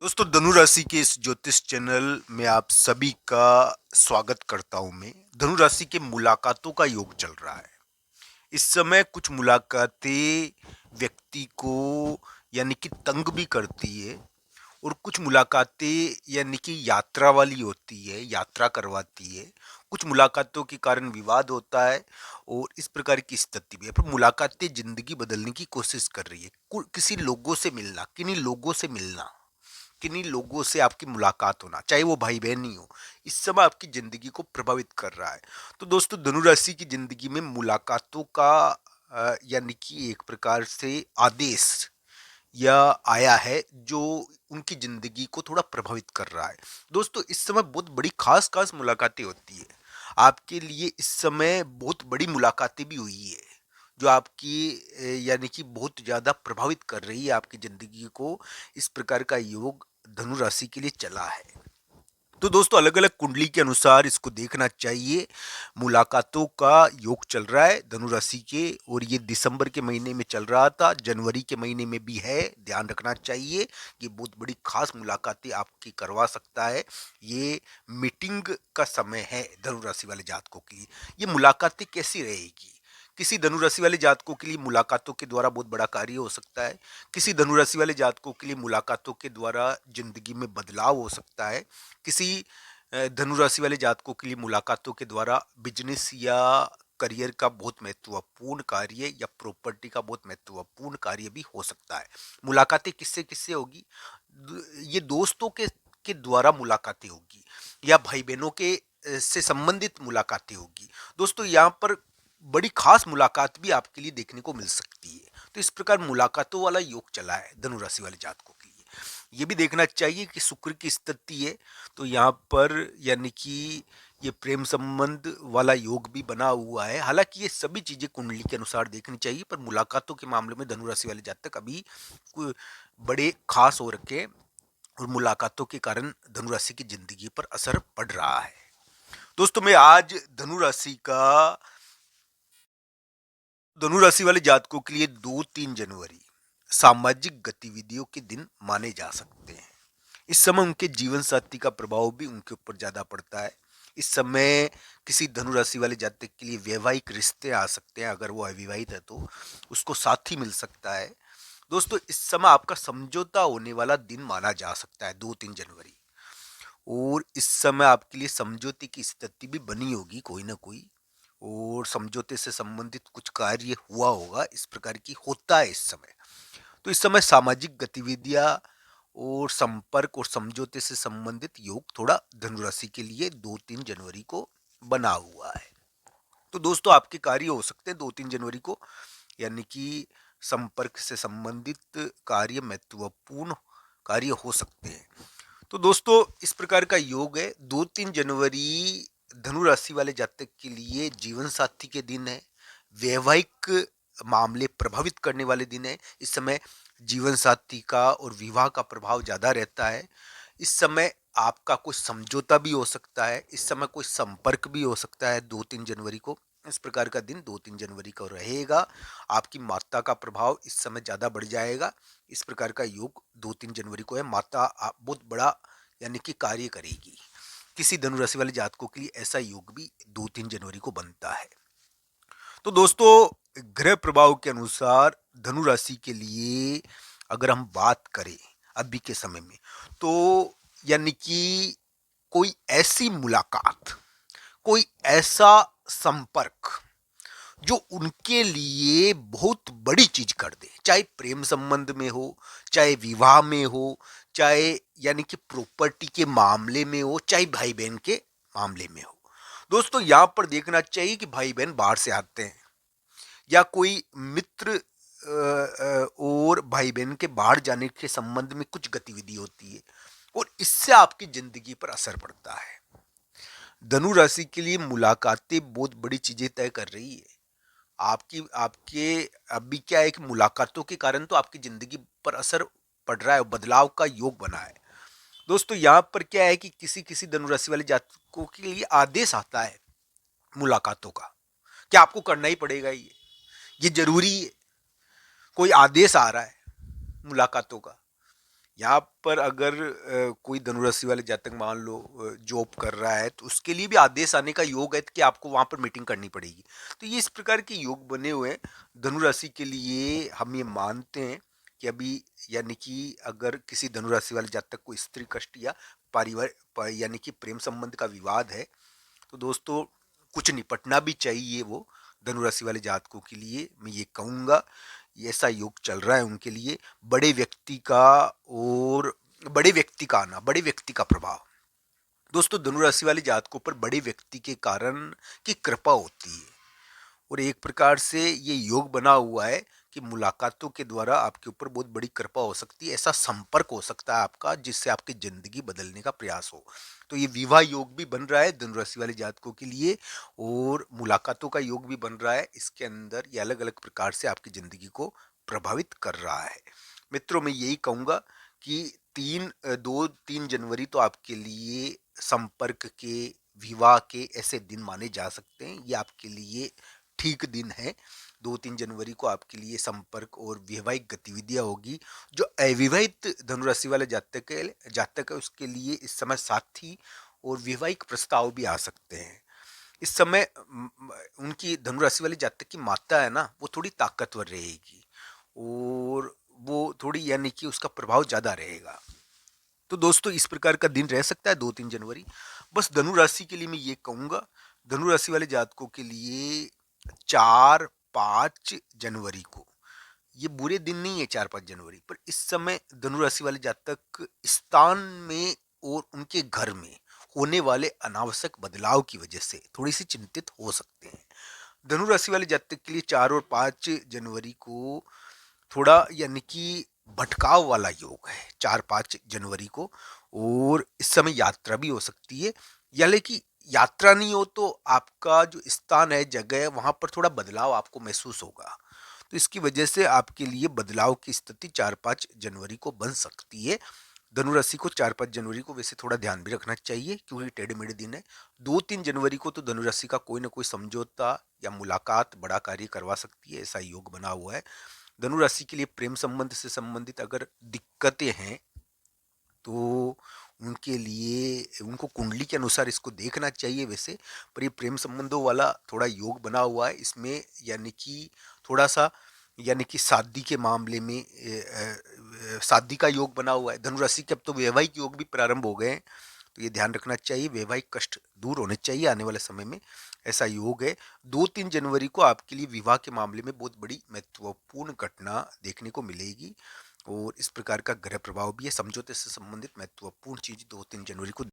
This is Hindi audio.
दोस्तों धनु राशि के इस ज्योतिष चैनल में आप सभी का स्वागत करता हूं। मैं धनु राशि के मुलाकातों का योग चल रहा है इस समय। कुछ मुलाकातें व्यक्ति को यानी कि तंग भी करती है और कुछ मुलाकातें यानी कि यात्रा वाली होती है, यात्रा करवाती है। कुछ मुलाकातों के कारण विवाद होता है और इस प्रकार की स्थिति भी है। पर मुलाकातें जिंदगी बदलने की कोशिश कर रही है। किसी लोगों से मिलना, किन्हीं लोगों से मिलना, किन्हीं लोगों से आपकी मुलाकात होना, चाहे वो भाई बहन ही हो, इस समय आपकी जिंदगी को प्रभावित कर रहा है। तो दोस्तों धनु राशि की जिंदगी में मुलाकातों का यानी कि एक प्रकार से आदेश या आया है जो उनकी जिंदगी को थोड़ा प्रभावित कर रहा है। दोस्तों इस समय बहुत बड़ी खास खास मुलाकातें होती है आपके लिए। इस समय बहुत बड़ी मुलाकातें भी हुई है जो आपकी यानी कि बहुत ज्यादा प्रभावित कर रही है आपकी जिंदगी को। इस प्रकार का योग धनु राशि के लिए चला है। तो दोस्तों अलग अलग कुंडली के अनुसार इसको देखना चाहिए। मुलाकातों का योग चल रहा है धनु राशि के, और ये दिसंबर के महीने में चल रहा था, जनवरी के महीने में भी है। ध्यान रखना चाहिए, ये बहुत बड़ी खास मुलाकातें आपकी करवा सकता है। ये मीटिंग का समय है धनु राशि वाले जातकों के लिए। ये मुलाकातें कैसी रहेगी? किसी धनु राशि वाले जातकों के लिए मुलाकातों के द्वारा बहुत बड़ा कार्य हो सकता है। किसी धनु राशि वाले जातकों के लिए मुलाकातों के द्वारा जिंदगी में बदलाव हो सकता है। किसी धनु राशि वाले जातकों के लिए मुलाकातों के द्वारा बिजनेस या करियर का बहुत महत्वपूर्ण कार्य या प्रॉपर्टी का बहुत महत्वपूर्ण कार्य भी हो सकता है। मुलाकातें किससे किससे होगी? ये दोस्तों के द्वारा मुलाकातें होगी या भाई बहनों के से संबंधित मुलाकातें होगी। दोस्तों यहाँ पर बड़ी खास मुलाकात भी आपके लिए देखने को मिल सकती है। तो इस प्रकार मुलाकातों वाला योग चला है धनु राशि वाले जातकों के लिए। ये भी देखना चाहिए कि शुक्र की स्थिति है, तो यहाँ पर यानी कि ये प्रेम संबंध वाला योग भी बना हुआ है। हालांकि ये सभी चीजें कुंडली के अनुसार देखनी चाहिए, पर मुलाकातों के मामले में धनु राशि वाले जातक अभी बड़े खास हो रखे हैं और मुलाकातों के कारण धनु राशि की जिंदगी पर असर पड़ रहा है। दोस्तों मैं आज धनु राशि वाले जातकों के लिए 2-3 जनवरी सामाजिक गतिविधियों के दिन माने जा सकते हैं। इस समय उनके जीवन साथी का प्रभाव भी उनके ऊपर ज्यादा पड़ता है। इस समय किसी धनु राशि वाले जातक के लिए वैवाहिक रिश्ते आ सकते हैं। अगर वो अविवाहित है तो उसको साथी मिल सकता है। दोस्तों इस समय आपका समझौता होने वाला दिन माना जा सकता है 2-3 जनवरी, और इस समय आपके लिए समझौते की स्थिति भी बनी होगी कोई ना कोई, और समझौते से संबंधित कुछ कार्य हुआ होगा। इस प्रकार की होता है इस समय। तो इस समय सामाजिक गतिविधियां और संपर्क और समझौते से संबंधित योग थोड़ा धनुराशि के लिए 2-3 जनवरी को बना हुआ है। तो दोस्तों आपके कार्य हो सकते हैं 2-3 जनवरी को, यानी कि संपर्क से संबंधित कार्य महत्वपूर्ण कार्य हो सकते हैं। तो दोस्तों इस प्रकार का योग है। 2-3 जनवरी धनु राशि वाले जातक के लिए जीवन साथी के दिन है। वैवाहिक मामले प्रभावित करने वाले दिन है। इस समय जीवन साथी का और विवाह का प्रभाव ज्यादा रहता है। इस समय आपका कोई समझौता भी हो सकता है। इस समय कोई संपर्क भी हो सकता है 2-3 जनवरी को। इस प्रकार का दिन 2-3 जनवरी को रहेगा। आपकी माता का प्रभाव इस समय ज्यादा बढ़ जाएगा। इस प्रकार का योग 2-3 जनवरी को है। माता बहुत बड़ा यानी कि कार्य करेगी। किसी धनु राशि वाले जातकों के लिए ऐसा योग भी 2-3 जनवरी को बनता है। तो दोस्तों ग्रह प्रभाव के अनुसार धनु राशि के लिए अगर हम बात करें अभी के समय में, तो यानी कि कोई ऐसी मुलाकात, कोई ऐसा संपर्क जो उनके लिए बहुत बड़ी चीज कर दे, चाहे प्रेम संबंध में हो, चाहे विवाह में हो, चाहे यानी कि प्रॉपर्टी के मामले में हो, चाहे भाई बहन के मामले में हो। दोस्तों यहां पर देखना चाहिए कि भाई बहन बाहर से आते हैं या कोई मित्र और भाई बहन के बाहर जाने के संबंध में कुछ गतिविधि होती है और इससे आपकी जिंदगी पर असर पड़ता है। धनु राशि के लिए मुलाकातें बहुत बड़ी चीजें तय कर रही है। आपकी आपके अभी क्या है कि मुलाकातों के कारण तो आपकी जिंदगी पर असर पड़ रहा है, बदलाव का योग बना है। दोस्तों यहाँ पर क्या है कि किसी किसी धनु राशि वाले जातकों के लिए आदेश आता है मुलाकातों का, क्या आपको करना ही पड़ेगा। ये जरूरी है। कोई आदेश आ रहा है मुलाकातों का, यहाँ पर अगर कोई धनुराशि वाले जातक मान लो जॉब कर रहा है तो उसके लिए भी आदेश आने का योग है कि आपको वहां पर मीटिंग करनी पड़ेगी। तो ये इस प्रकार के योग बने हुए हैं धनुराशि के लिए। हम ये मानते हैं कि अभी यानी कि अगर किसी धनुराशि वाले जातक को स्त्री कष्ट या पारिवार यानी कि प्रेम संबंध का विवाद है तो दोस्तों कुछ निपटना भी चाहिए वो धनुराशि वाले जातकों के लिए। मैं ये कहूँगा ये ऐसा योग चल रहा है उनके लिए बड़े व्यक्ति का और बड़े व्यक्ति का आना, बड़े व्यक्ति का प्रभाव। दोस्तों धनुराशि वाले जातकों पर बड़े व्यक्ति के कारण की कृपा होती है और एक प्रकार से ये योग बना हुआ है कि मुलाकातों के द्वारा आपके ऊपर बहुत बड़ी कृपा हो सकती है, ऐसा संपर्क हो सकता है आपका जिससे आपकी जिंदगी बदलने का प्रयास हो। तो ये विवाह योग भी बन रहा है धनुराशि वाले जातकों के लिए और मुलाकातों का योग भी बन रहा है। इसके अंदर ये अलग अलग प्रकार से आपकी जिंदगी को प्रभावित कर रहा है। मित्रों मैं यही कहूंगा कि 2-3 जनवरी तो आपके लिए संपर्क के, विवाह के ऐसे दिन माने जा सकते हैं। ये आपके लिए ठीक दिन है। 2-3 जनवरी को आपके लिए संपर्क और वैवाहिक गतिविधियां होगी। जो अविवाहित धनुराशि वाले जातक है उसके लिए इस समय साथी और वैवाहिक प्रस्ताव भी आ सकते हैं। इस समय उनकी धनुराशि वाले जातक की माता है ना वो थोड़ी ताकतवर रहेगी और वो थोड़ी यानी कि उसका प्रभाव ज्यादा रहेगा। तो दोस्तों इस प्रकार का दिन रह सकता है 2-3 जनवरी। बस धनु राशि के लिए मैं ये कहूंगा धनु राशि वाले जातकों के लिए 4-5 जनवरी को ये बुरे दिन नहीं है। 4-5 जनवरी पर इस समय धनु राशि वाले जातक स्थान में और उनके घर में होने वाले अनावश्यक बदलाव की वजह से थोड़ी सी चिंतित हो सकते हैं। धनु राशि वाले जातक के लिए 4 और 5 जनवरी को थोड़ा यानी कि भटकाव वाला योग है 4-5 जनवरी को। और इस समय यात्रा भी हो सकती है यानी कि यात्रा नहीं हो तो आपका जो स्थान है जगह है वहां पर थोड़ा बदलाव आपको महसूस होगा। तो इसकी वजह से आपके लिए बदलाव की स्थिति 4-5 जनवरी को बन सकती है। धनुराशि को 4-5 जनवरी को वैसे थोड़ा ध्यान भी रखना चाहिए क्योंकि टेढ़े मेढ़े दिन है। 2-3 जनवरी को तो धनुराशि का कोई ना कोई समझौता या मुलाकात बड़ा कार्य करवा सकती है, ऐसा योग बना हुआ है। धनु राशि के लिए प्रेम संबंध से संबंधित अगर दिक्कतें हैं तो उनके लिए उनको कुंडली के अनुसार इसको देखना चाहिए वैसे। पर ये प्रेम संबंधों वाला थोड़ा योग बना हुआ है इसमें यानी कि थोड़ा सा यानी कि शादी के मामले में शादी का योग बना हुआ है। धनु राशि के अब तो वैवाहिक योग भी प्रारंभ हो गए हैं तो ये ध्यान रखना चाहिए वैवाहिक कष्ट दूर होने चाहिए आने वाले समय में, ऐसा योग है। 2-3 जनवरी को आपके लिए विवाह के मामले में बहुत बड़ी महत्वपूर्ण घटना देखने को मिलेगी और इस प्रकार का ग्रह प्रभाव भी है। समझौते से संबंधित महत्वपूर्ण चीज 2-3 जनवरी को